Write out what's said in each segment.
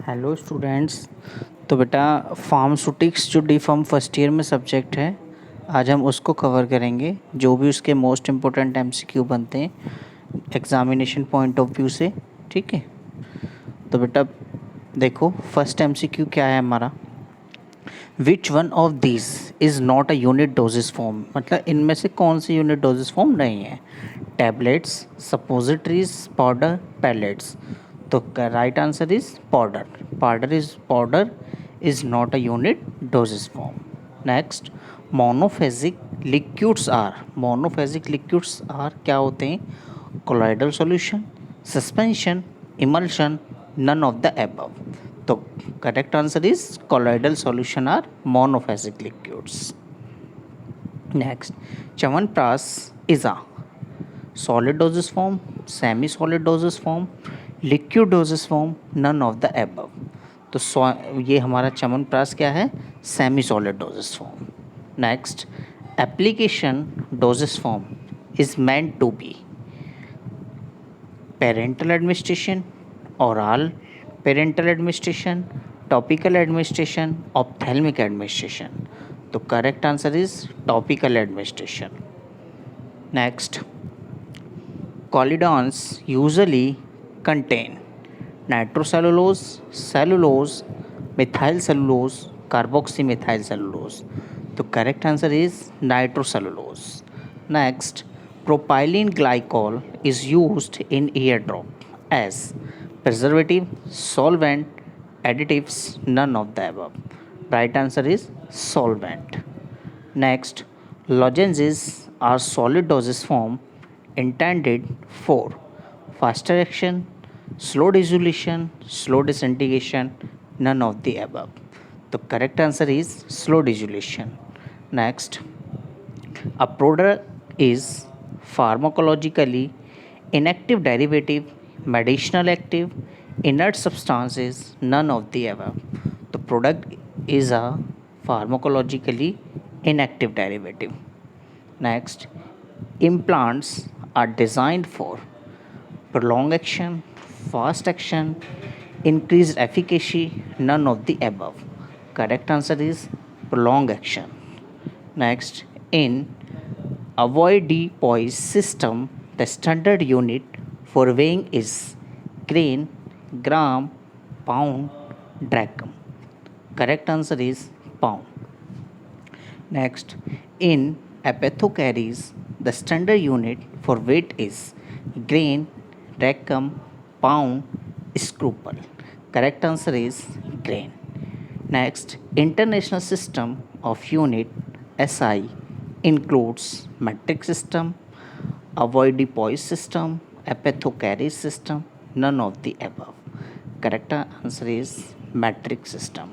Hello students. तो बेटा pharmaceutics जो डी फार्म फर्स्ट ईयर में सब्जेक्ट है, आज हम उसको कवर करेंगे। जो भी उसके मोस्ट इम्पोर्टेंट एमसीक्यू बनते हैं एग्जामिनेशन पॉइंट ऑफ व्यू से, ठीक है। तो बेटा देखो, फर्स्ट एमसीक्यू क्या है हमारा। Which one of this is not a unit dosage form, मतलब इनमें से कौन सी यूनिट डोजेस फॉर्म नहीं है। Tablets, suppositories, powder, pellets. तो right answer is powder. Powder is not a unit dosage form. Next, monophasic liquids are क्या होते हैं। Colloidal solution, suspension, emulsion, none of the above. तो correct answer is colloidal solution are monophasic liquids. Next, chyawanprash is a solid dosage form, semi solid dosage form, liquid dosage form, none of the above। तो ये हमारा च्यवनप्राश क्या है, semi solid dosage form. Next, application dosage form is meant to be parental administration, oral parental administration, topical administration, ophthalmic administration. तो correct answer is topical administration. Next, Collidons usually contain nitrocellulose, cellulose, methyl cellulose, carboxymethyl cellulose। तो correct answer is nitrocellulose। Next, propylene glycol is used in eardrop as preservative, solvent, additives, none of the above। Right answer is solvent। Next, lozenges are solid dosage form intended for faster action, slow dissolution, slow disintegration, none of the above। The correct answer is slow dissolution। Next, a product is pharmacologically inactive derivative, medicinal active, inert substances, none of the above। The product is a pharmacologically inactive derivative। Next, implants are designed for prolonged action, fast action, increased efficacy, none of the above। Correct answer is prolonged action। Next, in avoidpoise system, the standard unit for weighing is grain, gram, pound, drachm। Correct answer is pound। Next, in apothecaries, the standard unit for weight is grain, drachm, pound, scruple। Correct answer is grain। Next, international system of unit SI includes metric system, avoidpoise system, apothecaries system, none of the above। Correct answer is metric system।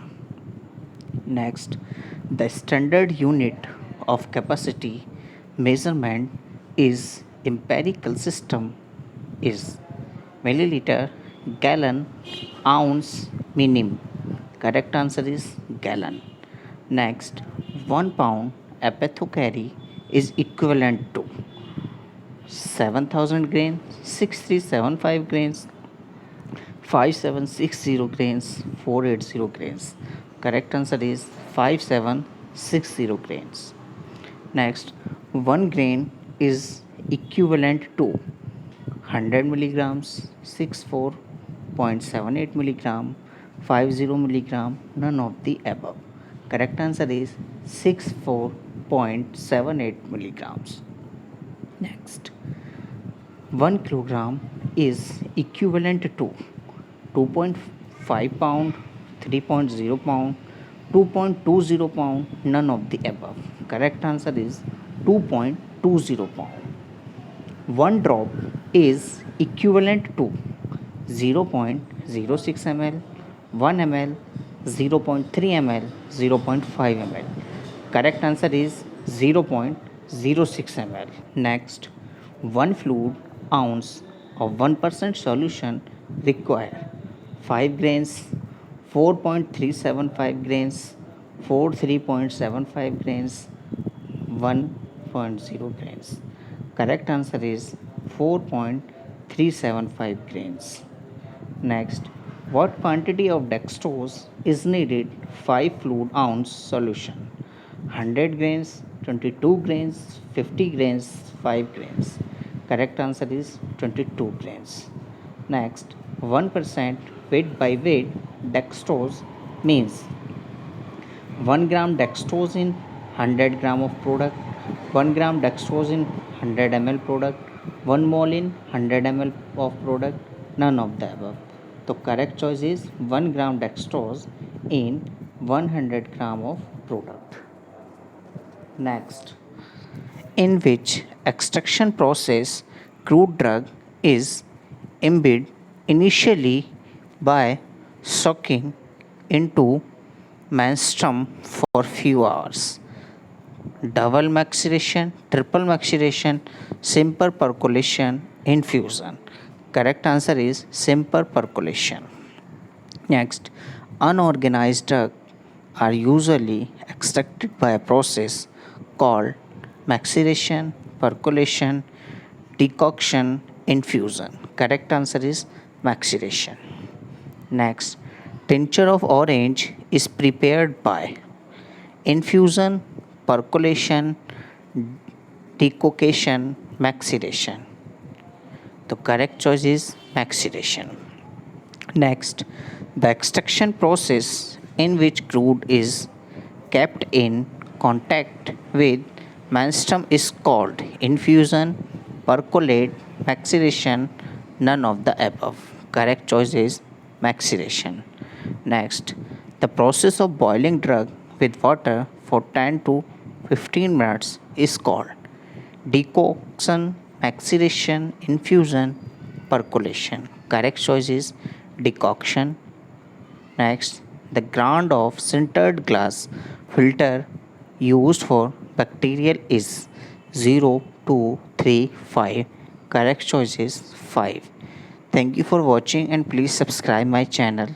Next, the standard unit of capacity measurement is empirical system is milliliter, gallon, ounce, minim। Correct answer is gallon। Next, 1 pound apothecary is equivalent to 7,000 grains, 6375 grains, 5760 grains, 480 grains। Correct answer is 5760 grains। Next, 1 grain is equivalent to 100 milligrams, 64.78 milligram, 50 milligram, none of the above। Correct answer is 64.78 milligrams। Next, 1 kilogram is equivalent to 2.5 pound, 3.0 pound, 2.20 pound, none of the above। Correct answer is 2.20 pound। 1 drop is equivalent to 0.06 ml, 1 ml, 0.3 ml, 0.5 ml। Correct answer is 0.06 ml। Next, 1 fluid ounce of 1% solution require 5 grains, 4.375 grains, 43.75 grains, 1.0 grains। Correct answer is 4.375 grains। Next, What quantity of dextrose is needed? 5 fluid ounce solution. 100 grains, 22 grains, 50 grains, 5 grains. Correct answer is 22 grains. Next, 1% weight by weight dextrose means 1 gram dextrose in 100 gram of product, 1 gram dextrose in 100 ml product, 1 mole in 100 ml of product, none of the above. The correct choice is 1 gram dextrose in 100 gram of product. Next, in which extraction process crude drug is imbibed initially by soaking into menstruum for few hours. Double maceration, triple maceration, simple percolation, infusion. Correct answer is simple percolation. Next, unorganized drugs are usually extracted by a process called maceration, percolation, decoction, infusion. Correct answer is maceration. Next, tincture of orange is prepared by infusion, percolation, decoction, maceration. The correct choice is maceration. Next, the extraction process in which crude is kept in contact with menstruum is called infusion, percolate, maceration, none of the above. Correct choice is maceration. Next, the process of boiling drug with water for 10 to 15 minutes is called decoction, maceration, infusion, percolation. Correct choice is decoction. Next, the ground of sintered glass filter used for bacterial is 0, 2, 3, 5. Correct choice is 5. Thank you for watching and please subscribe my channel.